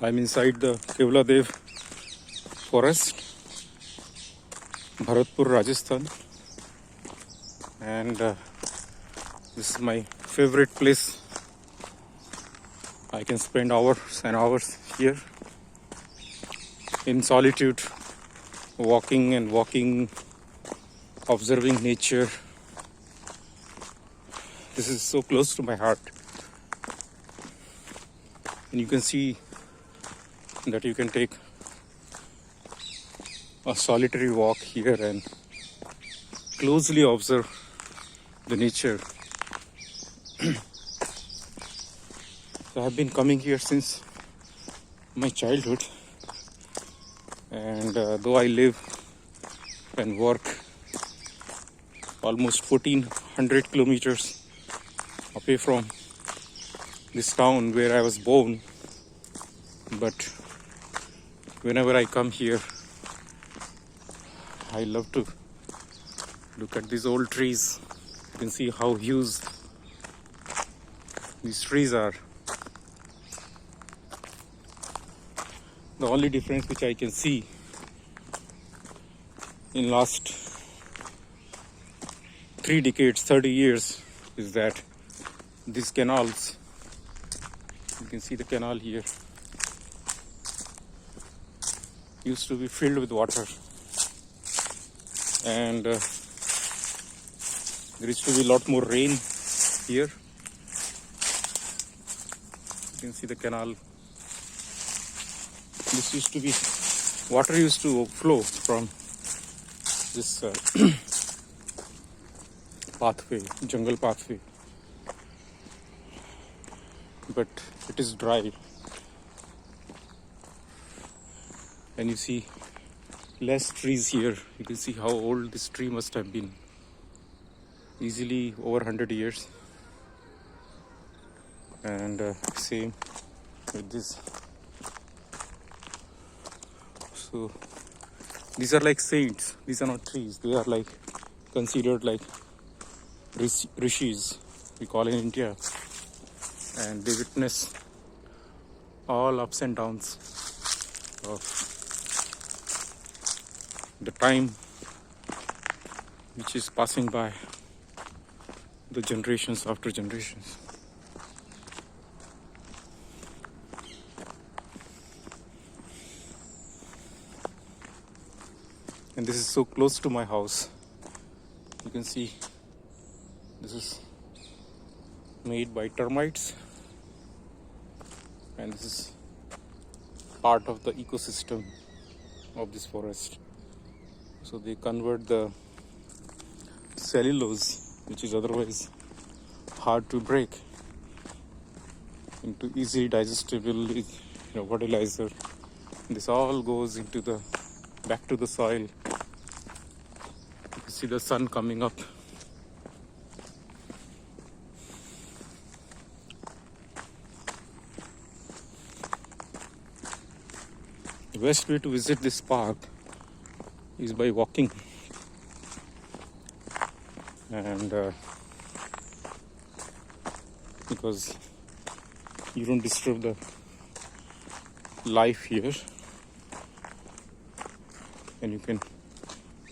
I'm inside the Kevladev forest, Bharatpur, Rajasthan, and this is my favorite place. I can spend hours and hours here in solitude, walking, observing nature. This is so close to my heart, and you can see that you can take a solitary walk here and closely observe the nature. So I have been coming here since my childhood, and though I live and work almost 1400 kilometers away from this town where I was born, but whenever I come here, I love to look at these old trees. You can see how huge these trees are. The only difference which I can see in last 3 decades, 30 years, is that these canals, you can see the canal here, used to be filled with water, and there used to be a lot more rain here. You can see the canal. This used to be, water used to flow from this pathway, jungle pathway, but it is dry, and you see less trees here. You can see how old this tree must have been, easily over 100 years. And same with this. So these are like saints. These are not trees. They are like considered like rishis, we call in India, and they witness all ups and downs of the time which is passing by, the generations after generations. And this is so close to my house. You can see this is made by termites, and this is part of the ecosystem of this forest. So they convert the cellulose, which is otherwise hard to break, into easily digestible fertilizer. This all goes into the back to the soil. You see the sun coming up. The best way to visit this park is by walking, and because you don't disturb the life here, and you can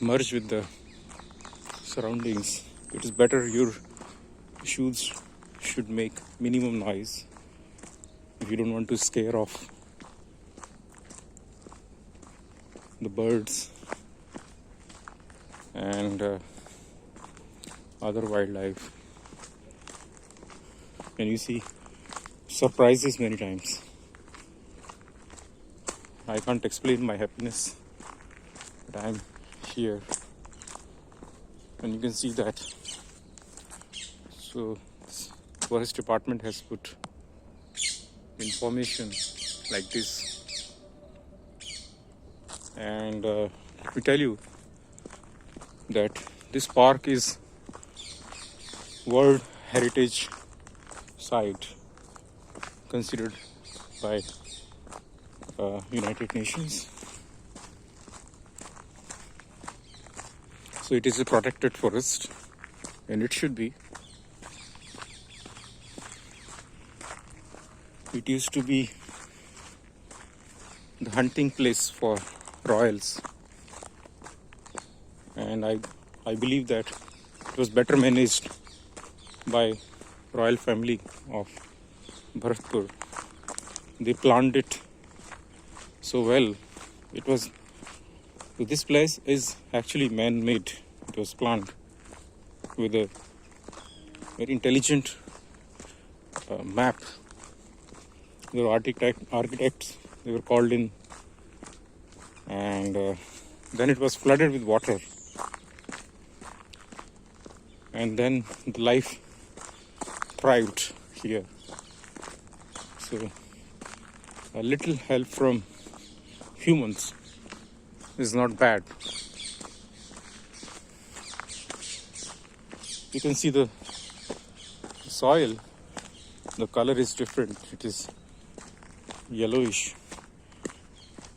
merge with the surroundings. It is better your shoes should make minimum noise if you don't want to scare off the birds and other wildlife. And you see surprises many times. I can't explain my happiness that I'm here, and you can see that. So forest department has put information like this, and let me tell you that this park is World Heritage Site considered by United Nations. So it is a protected forest, and it should be. It used to be the hunting place for royals, and I believe that it was better managed by royal family of Bharatpur. They planned it so well. This place is actually man-made. It was planned with a very intelligent map. There were architects. They were called in, and then it was flooded with water, and then the life thrived here. So a little help from humans is not bad. You can see the soil, the color is different. It is yellowish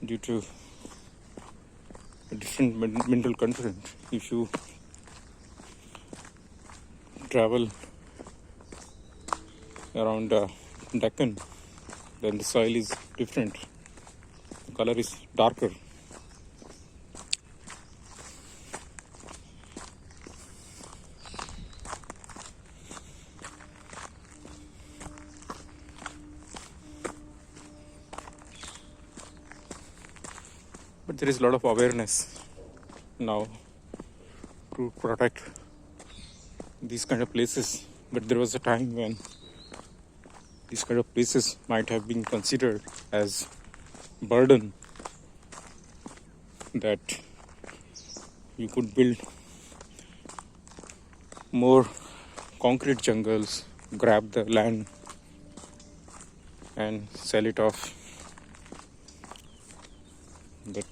due to a different mineral content. If you travel around Deccan, then the soil is different. The color is darker. But there is a lot of awareness now to protect these kind of places. But there was a time when these kind of places might have been considered as burden, that you could build more concrete jungles, grab the land and sell it off. But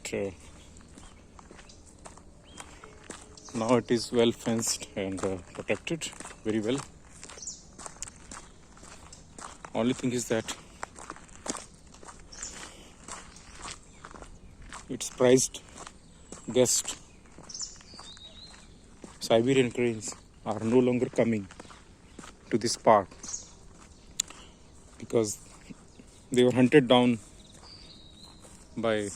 now it is well fenced and protected very well. Only thing is that its prized guest, Siberian cranes, are no longer coming to this park because they were hunted down by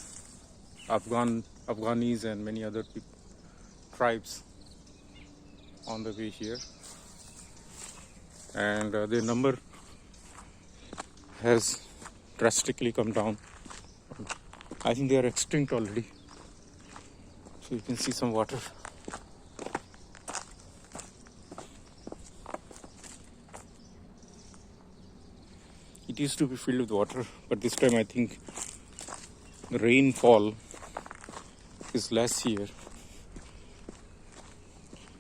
Afghanis and many other tribes on the way here, and their number has drastically come down. I think they are extinct already. So you can see some water. It used to be filled with water, but this time I think the rainfall is less here.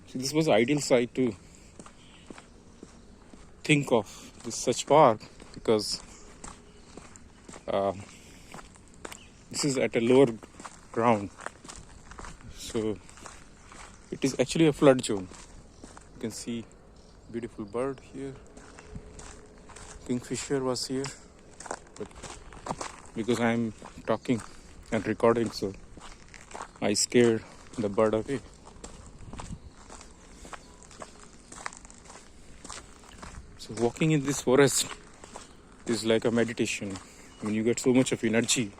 So this was ideal site to think of this such park, because this is at a lower ground, so it is actually a flood zone. You can see beautiful bird here. Kingfisher was here, but because I'm talking and recording, so I scared the bird away. So walking in this forest is like a meditation. I mean, you get so much of energy,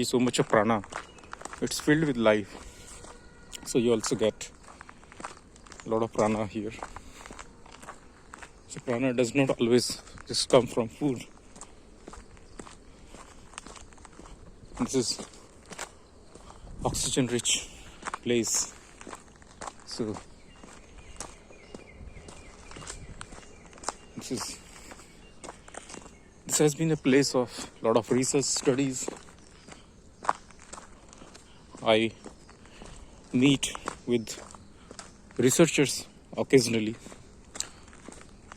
so much of prana. It's filled with life. So you also get a lot of prana here. So prana does not always just come from food. This is oxygen-rich place. So this has been a place of a lot of research studies. I meet with researchers occasionally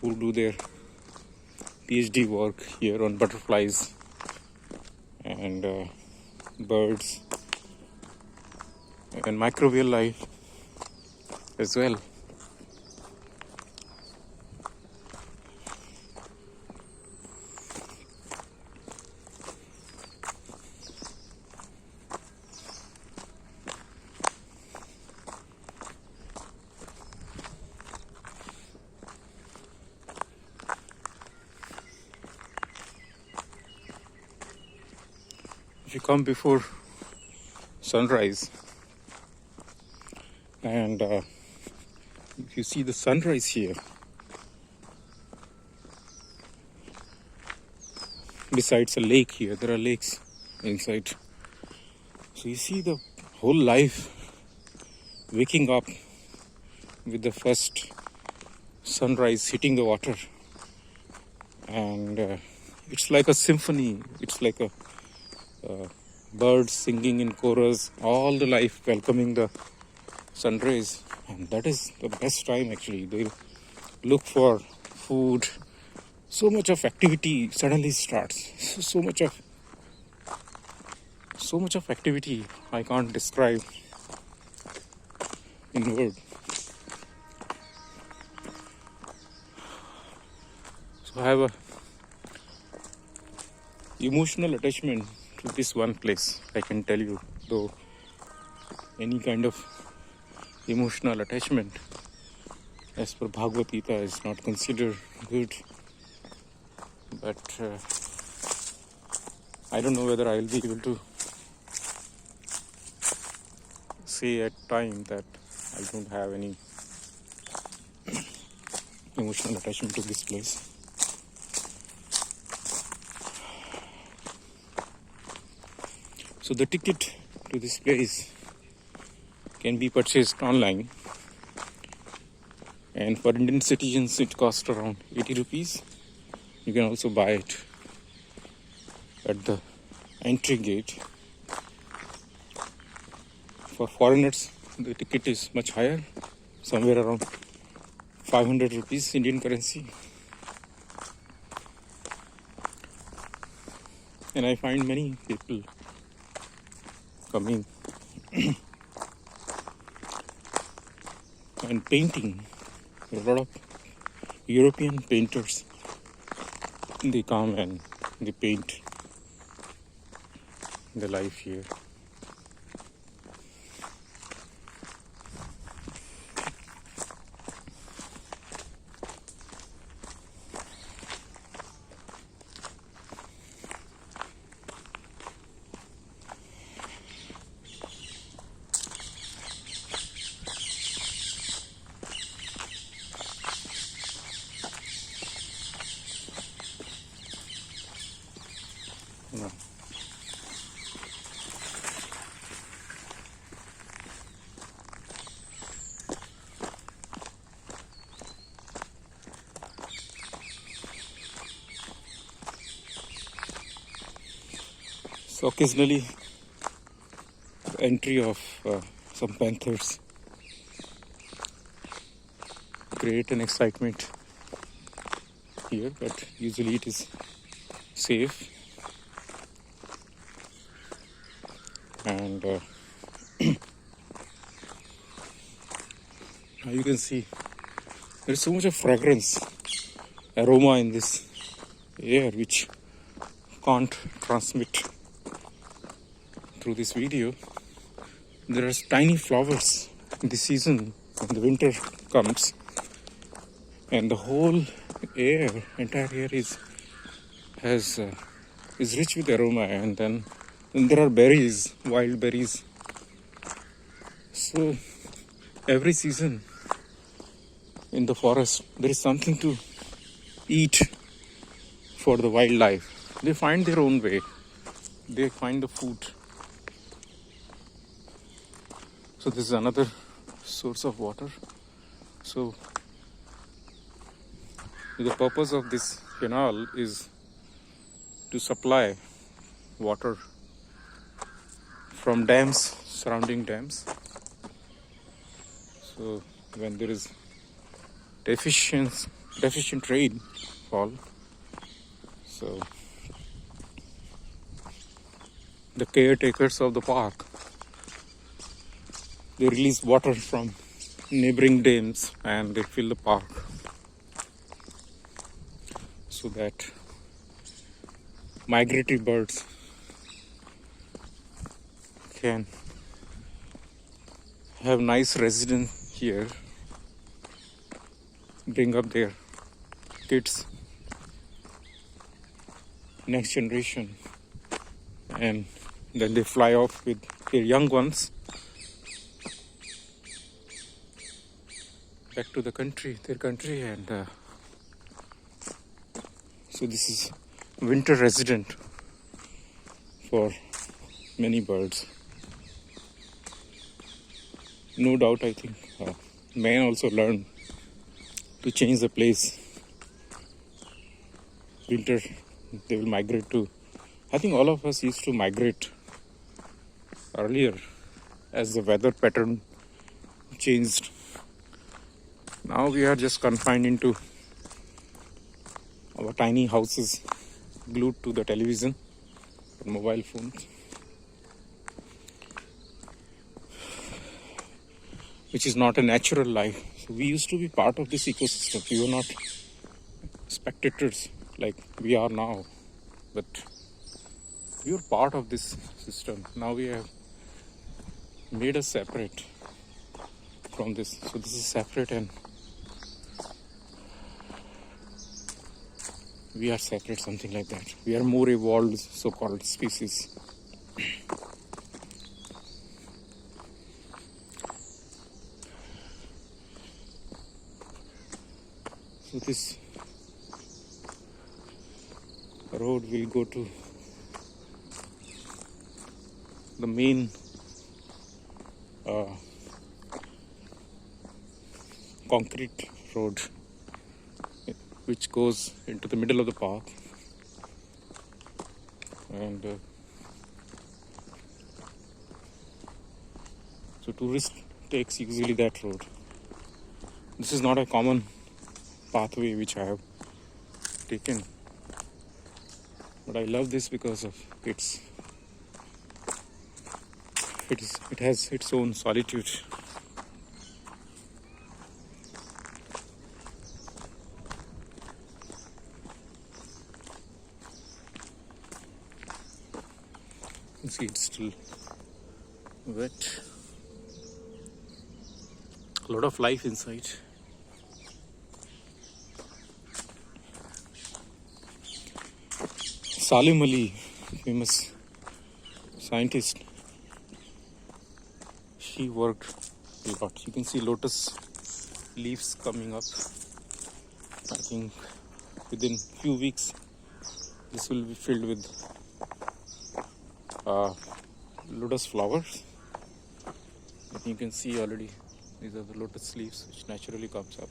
who do their PhD work here on butterflies and birds and microbial life as well. if you come before sunrise and if you see the sunrise here besides a lake here, there are lakes inside, so you see the whole life waking up with the first sunrise hitting the water, and it's like a symphony. It's like a birds singing in chorus, all the life welcoming the sun rays, and that is the best time actually. They look for food, so much of activity suddenly starts, so much of activity I can't describe in word. So I have a emotional attachment to this one place, I can tell you, though any kind of emotional attachment as per Bhagavad Gita is not considered good, but I don't know whether I'll be able to say at time that I don't have any emotional attachment to this place. So the ticket to this place can be purchased online, and for Indian citizens it costs around 80 rupees. You can also buy it at the entry gate. For foreigners the ticket is much higher, somewhere around 500 rupees Indian currency. And I find many people coming and painting. A lot of European painters, they come and they paint the life here. No. So occasionally the entry of some panthers create an excitement here, but usually it is safe. And now you can see there is so much of fragrance, aroma in this air which can't transmit through this video. There are tiny flowers in the season when the winter comes, and the whole entire air is rich with aroma, and then there are berries, wild berries. So every season in the forest there is something to eat for the wildlife. They find their own way, they find the food. So this is another source of water. So the purpose of this canal is to supply water from dams, surrounding dams. So when there is deficient rainfall, so the caretakers of the park, they release water from neighboring dams and they fill the park, so that migratory birds can have nice residence here, bring up their kids, next generation, and Then they fly off with their young ones back to their country, and so this is winter resident for many birds. No doubt, I think man also learned to change the place. Winter, they will migrate to. I think all of us used to migrate earlier as the weather pattern changed. Now we are just confined into our tiny houses, glued to the television or mobile phones, which is not a natural life. So we used to be part of this ecosystem. We were not spectators like we are now, but we were part of this system. Now we have made us separate from this. So this is separate, and we are separate, something like that. We are more evolved, so-called species. So this road will go to the main concrete road, which goes into the middle of the park, and so tourist takes usually that road. This is not a common pathway which I have taken, but I love this because of it has its own solitude. You see, it's still wet. A lot of life inside. Salim Ali, famous scientist, she worked a lot. You can see lotus leaves coming up. I think within few weeks this will be filled with lotus flowers. And you can see already these are the lotus leaves which naturally comes up.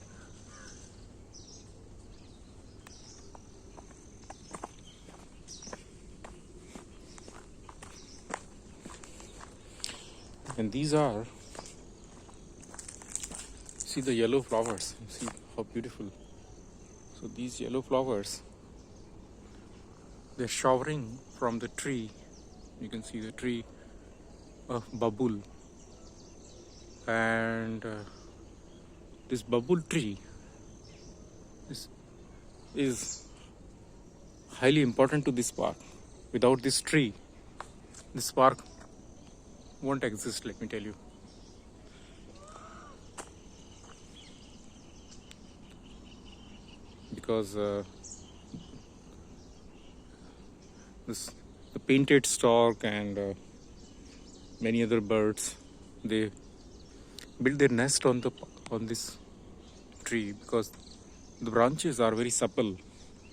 And these are, see the yellow flowers, see how beautiful. So these yellow flowers, they're showering from the tree. You can see the tree of babul, and this babul tree is highly important to this park. Without this tree, this park won't exist, let me tell you. Because the painted stork and many other birds, they build their nest on this tree because the branches are very supple,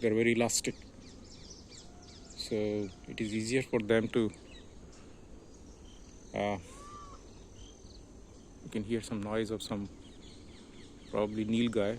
they're very elastic, so it is easier for them to you can hear some noise of some probably nilgai.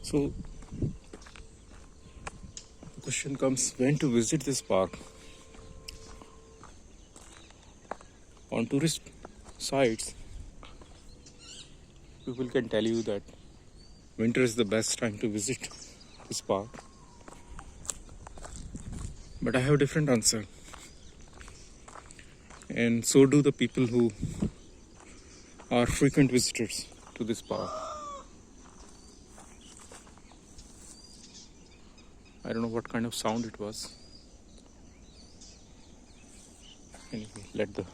So the question comes, when to visit this park? On tourist sites, people can tell you that winter is the best time to visit this park. But I have a different answer. And so do the people who are frequent visitors to this park. I don't know what kind of sound it was. Anyway, let the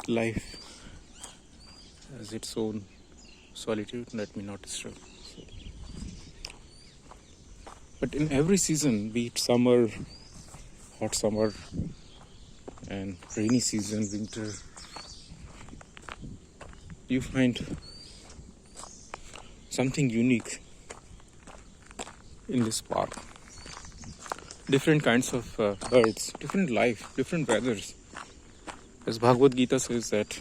life has its own solitude, let me not disturb. But in every season, be it summer, hot summer, and rainy season, winter, you find something unique in this park. Different kinds of birds, different life, different weathers. As Bhagavad Gita says that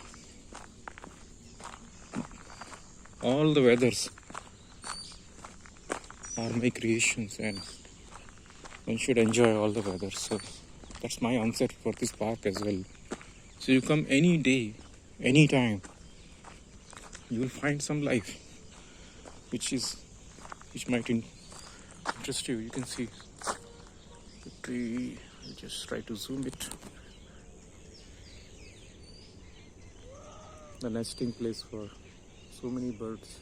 all the weathers are my creations and one should enjoy all the weathers. So that's my answer for this park as well. So you come any day, any time, you will find some life which might interest you. You can see the tree. I'll just try to zoom it. The nesting place for so many birds.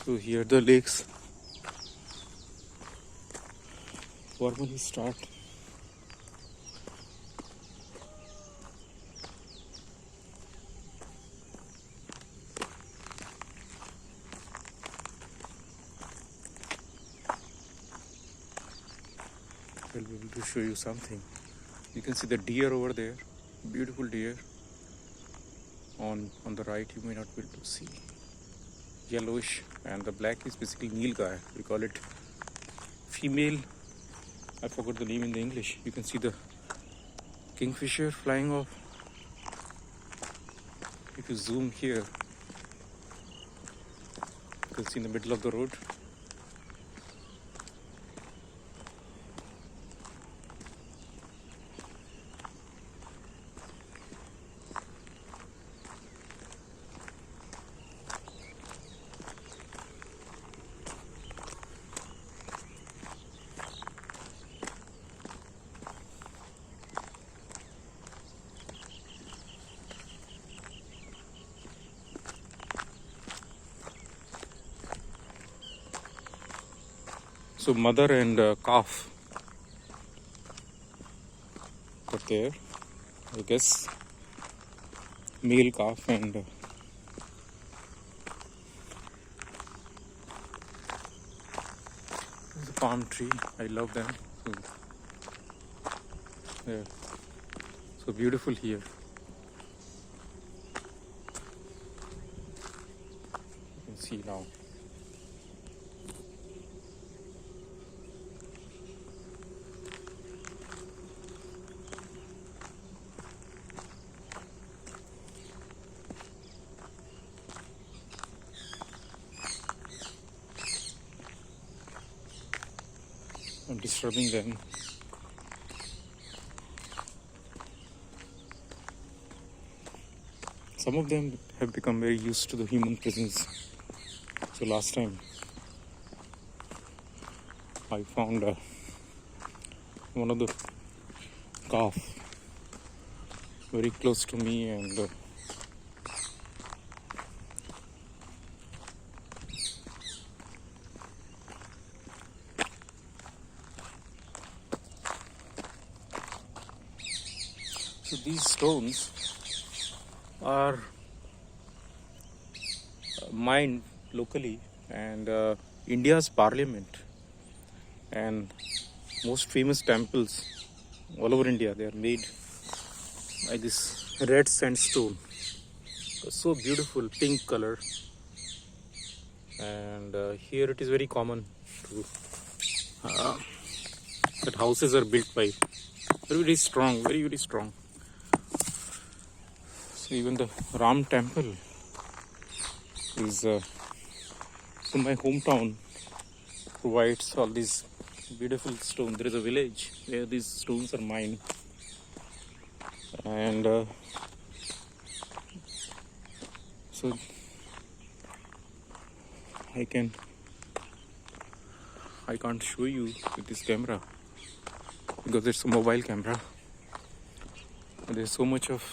So here the lakes formally start. I'll be able to show you something. You can see the deer over there, beautiful deer. On the right, you may not be able to see. Yellowish, and the black is basically nilgai. We call it female. I forgot the name in the English. You can see the kingfisher flying off. If you zoom here, you can see in the middle of the road. So mother and calf are there. I guess male calf and there's a palm tree. I love them. Yeah. So beautiful here. You can see now. I'm disturbing them. Some of them have become very used to the human presence. So last time I found one of the calf very close to me, and so these stones are mined locally, and India's parliament and most famous temples all over India, they are made by this red sandstone. So beautiful, pink color, and here it is very common to that houses are built by very strong, very strong. So even the Ram temple is So my hometown provides all these beautiful stones. There is a village where these stones are mined, and so I can't show you with this camera because it's a mobile camera. There's so much of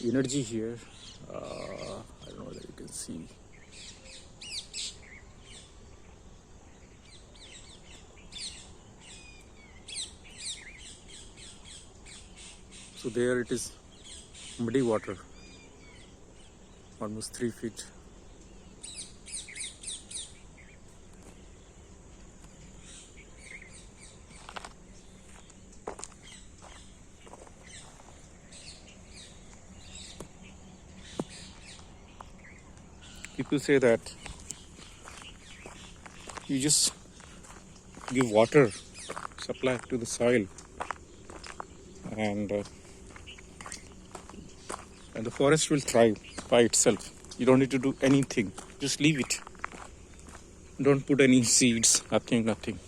energy here. I don't know whether you can see. So there it is, muddy water, almost 3 feet. People say that you just give water supply to the soil, and the forest will thrive by itself. You don't need to do anything. Just leave it. Don't put any seeds. Nothing.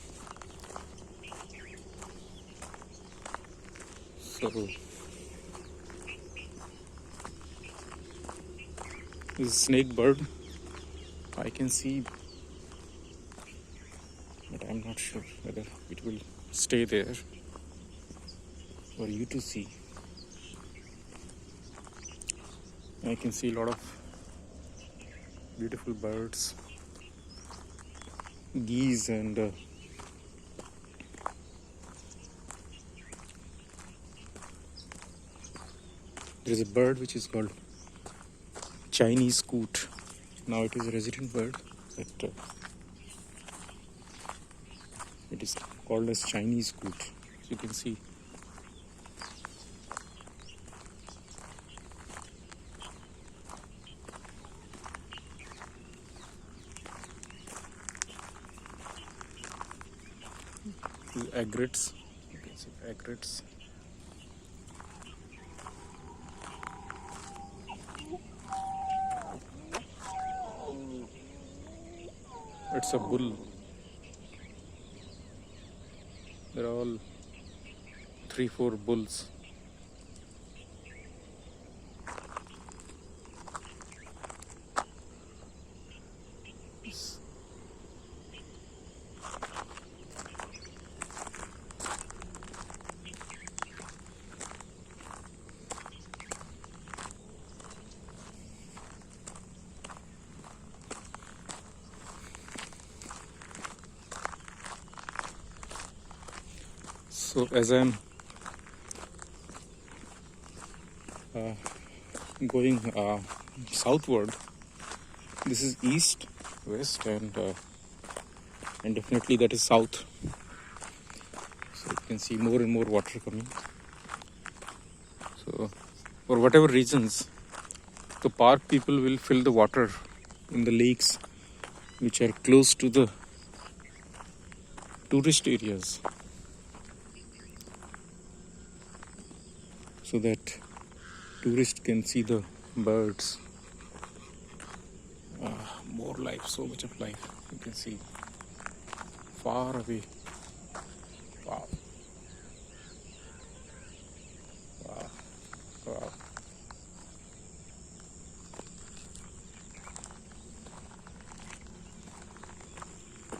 So this snake bird, I can see, but I'm not sure whether it will stay there for you to see. I can see a lot of beautiful birds, geese, and there is a bird which is called Chinese coot. Now it is a resident bird, but it is called as Chinese coot. So you can see egrets. You can see egrets. It's a bull. They're all 3-4 bulls. So as I'm going southward, this is east, west, and definitely that is south. So you can see more and more water coming. So for whatever reasons, the park people will fill the water in the lakes which are close to the tourist areas, so that tourists can see the birds. More life, so much of life. You can see far away. Wow.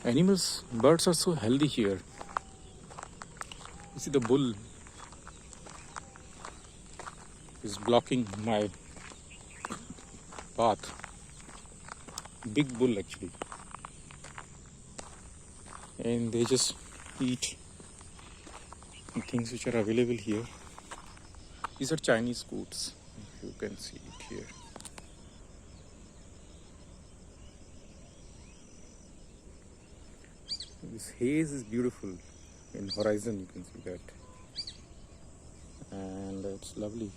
Animals, birds are so healthy here. You see the bull is blocking my path. Big bull actually. And they just eat things which are available here. These are Chinese coots, if you can see it here. This haze is beautiful. In horizon you can see that. And it's lovely.